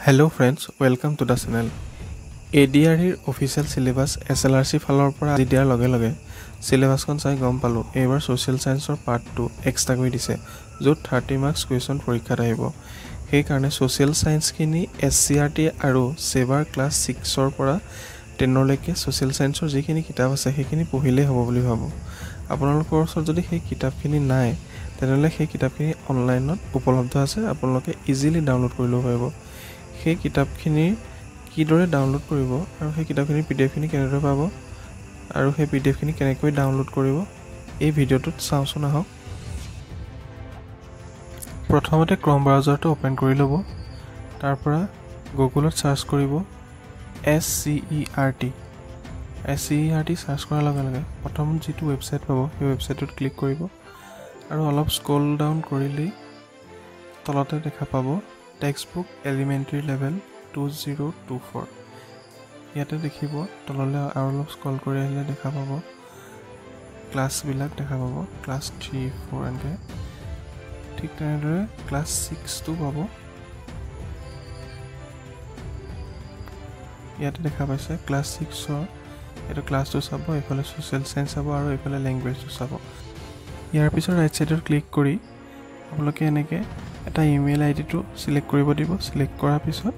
Hello friends, welcome to the channel. ADREৰ official syllabus SLRC ফালৰ পৰা আজি দিয়াৰ লগে লগে syllabusখন চাই গম পালো এইবাৰ social scienceৰ part 2 এক্সট্ৰা কৰি দিছে য'ত 30 marks question পৰীক্ষাত আহিব সেই কাৰণে social science খিনি SCRT আৰু সেভাৰ ক্লাছ 6 ৰ পৰা 10 লৈকে social scienceৰ যিখিনি কিতাপ আছে সেইখিনি পঢ়িলে হ'ব বুলি ভাবো আপোনালোকৰ ওচৰত যদি সেই কিতাপখিনি নাই তেনেহলে সেই কিতাপখিনি অনলাইনত উপলব্ধ আছে আপোনালোকে ইজিলি ডাউনলোড কৰি ল'ব পাৰিব সেই কিতাপখিনি কিদৰে ডাউনলোড কৰিব আৰু সেই কিতাপখিনি PDF খিনি কেনেদৰে পাব আৰু সেই PDF খিনি কেনেকৈ ডাউনলোড কৰিব এই ভিডিঅটোত চাওঁচোন আহক প্ৰথমতে Chrome ব্ৰাউজাৰটো ওপেন কৰি ল'ব তাৰ পৰা গুগলত সাৰ্চ কৰিব SCERT সাৰ্চ কৰাৰ লগে লগে প্ৰথম যিটো ৱেবছাইট পাব সেই ৱেবছাইটত ক্লিক কৰিব আৰু অলপ স্ক্ৰল ডাউন কৰিলে তলতে দেখা পাব টেক্সটবুক এলিমেন্টাৰী লেভেল 2024 ইয়াতে দেখিব তললৈ আৰু অলপ স্ক্ৰল কৰি আহিলে দেখা পাব ক্লাছ বিলাক দেখা পাব ক্লাছ 3 4 এন্ড ঠিক তেনেদৰে ক্লাছ 6 টো পাব ইয়াতে দেখা পাইছে ক্লাছ 6 ৰ এটা ক্লাছটো চাব এফালে সোশ্যাল সায়েন্স চাব আৰু এফালে ল্যাঙ্গুৱেজটো চাব ইয়াৰ পিছত ৰাইট সাইডত ক্লিক কৰি আপোনালোকে এনেকৈ এটা ইমেইল আইডিটো সিলেক্ট কৰিব দিব সিলেক্ট কৰাৰ পিছত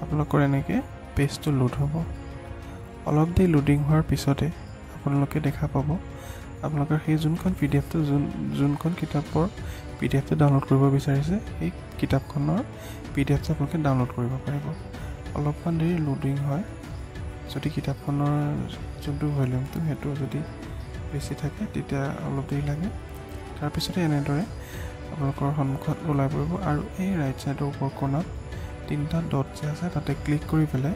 আপোনালোকৰ এনেকৈ পেজটো লোড হ'ব অলপ দেৰি লোডিং হোৱাৰ পিছতে আপোনালোকে দেখা পাব আপোনালোকৰ সেই যোনখন পিডিএফটো যোনখন কিতাপৰ পিডিএফটো ডাউনলোড কৰিব বিচাৰিছে এই কিতাপখনৰ পিডিএফটো আপোনালোকে ডাউনলোড কৰিব পাৰিব অলপমান দেৰি লোডিং হয় যদি কিতাপখনৰ যোনটো ভলিউমটো হেতু যদি বেছি থাকে তেতিয়া অলপ দেৰি লাগে তাৰ পিছতে এনেদৰে আপোনালোকৰ সন্মুখত ওলাই পৰিব আৰু এই ৰাইট সাইডৰ ওপৰ কোণত তিনটা ডট যে আছে তাতে ক্লিক কৰি পেলাই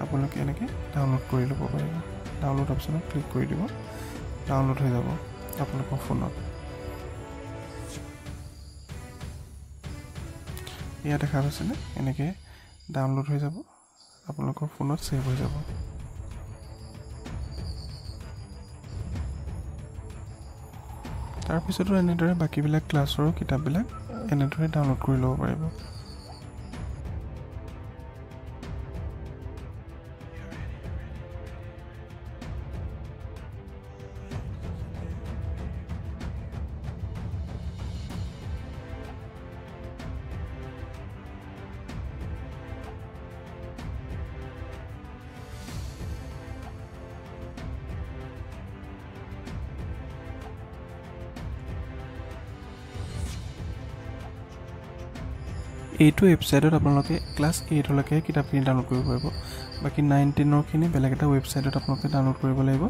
আপোনালোকে এনেকৈ ডাউনলোড কৰি ল'ব পাৰিব ডাউনলোড অপচনত ক্লিক কৰি দিব ডাউনলোড হৈ যাব আপোনালোকৰ ফোনত ইয়াত দেখা পাইছেনে এনেকৈ ডাউনলোড হৈ যাব আপোনালোকৰ ফোনত সেভ হৈ যাব তাৰ পিছতো এনেদৰে বাকিবিলাক ক্লাছৰ কিতাপবিলাক এনেদৰে ডাউনলোড কৰি ল'ব পাৰিব এইটো ৱেবছাইটত আপোনালোকে ক্লাছ 8 লৈকে কিতাপখিনি ডাউনলোড কৰিব পাৰিব বাকি 9 10 ৰ খিনি বেলেগ এটা ৱেবছাইটত আপোনালোকে ডাউনলোড কৰিব লাগিব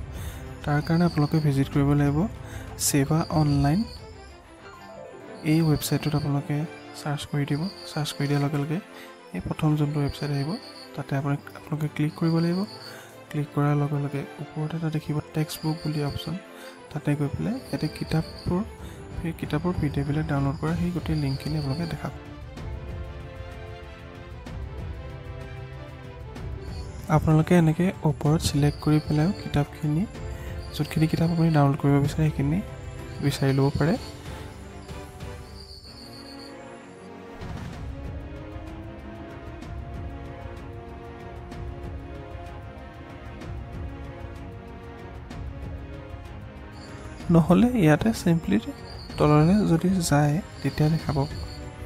তাৰ কাৰণে আপোনালোকে ভিজিট কৰিব লাগিব সেৱা অনলাইন এই ৱেবছাইটত আপোনালোকে সাৰ্চ কৰি দিব সাৰ্চ কৰি দিয়াৰ লগে লগে এই প্ৰথম যোনটো ৱেবছাইট আহিব তাতে আপোনালোকে ক্লিক কৰিব লাগিব ক্লিক কৰাৰ লগে লগে ওপৰত এটা দেখিব টেক্সটবুক বুলি অপচন তাতে গৈ পেলাই এটা কিতাপৰ PDF বিলাক ডাউনলোড কৰা সেই গোটেই লিংকখিনি আপোনালোকে দেখা আপোনালোকে এনেকৈ ওপৰত সিলেক্ট কৰি পেলাই কিতাপখিনি যোনখিনি কিতাপ আপুনি ডাউনলোড কৰিব বিচাৰে সেইখিনি বিচাৰি ল'ব পাৰে নহলে ইয়াতে সিম্পলি তললৈ যদি যায় তেতিয়া দেখা পাব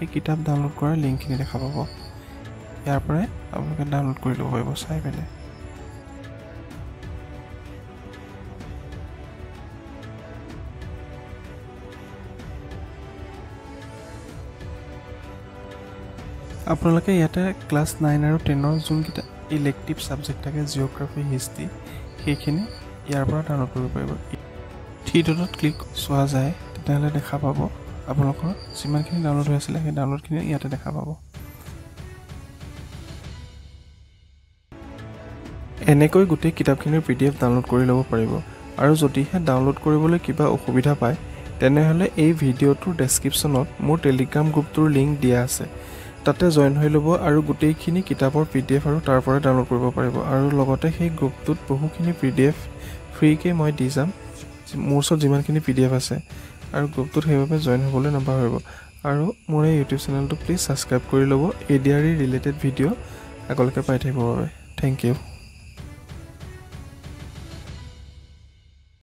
এই কিতাপ ডাউনলোড কৰাৰ লিংকখিনি দেখা পাব ইয়াৰ পৰা আপোনালোকে ডাউনলোড কৰি ল'ব পাৰিব চাই পেলাই আপোনালোকে ইয়াতে ক্লাছ 9 আৰু 10 ৰ যোনকেইটা ইলেক্টিভ সাবজেক্ট থাকে জিওগ্ৰাফি হিষ্ট্ৰী সেইখিনি ইয়াৰ পৰা ডাউনলোড কৰিব পাৰিব থ্ৰী ডটত ক্লিক চোৱা যায় তেতিয়াহ'লে দেখা পাব আপোনালোকৰ যিমানখিনি ডাউনলোড হৈ আছিলে সেই ডাউনলোডখিনি ইয়াতে দেখা পাব এনেকৈ গোটেই কিতাপখিনিৰ PDF ডাউনলোড কৰি ল'ব পাৰিব আৰু যদিহে ডাউনলোড কৰিবলৈ কিবা অসুবিধা পায় তেনেহ'লে এই ভিডিঅ'টোৰ ডেসক্ৰিপচনত মোৰ টেলিগ্ৰাম গ্ৰুপটোৰ লিংক দিয়া আছে তাতে জয়েন হৈ ল'ব আৰু গোটেইখিনি কিতাপৰ PDF আৰু তাৰ পৰা ডাউনলোড কৰিব পাৰিব আৰু লগতে সেই গ্ৰুপটোত বহুখিনি PDF ফ্ৰীকে মই দি যাম মোৰ ওচৰত যিমানখিনি PDF আছে আৰু গ্ৰুপটোত সেইভাবে জয়েন হ'বলৈ নাপাহৰিব আৰু মোৰ এই ইউটিউব চেনেলটো প্লিজ ছাবস্ক্ৰাইব কৰি ল'ব ADRE ৰিলেটেড ভিডিঅ' আগলৈকে পাই থাকিবৰ বাবে। Thank U.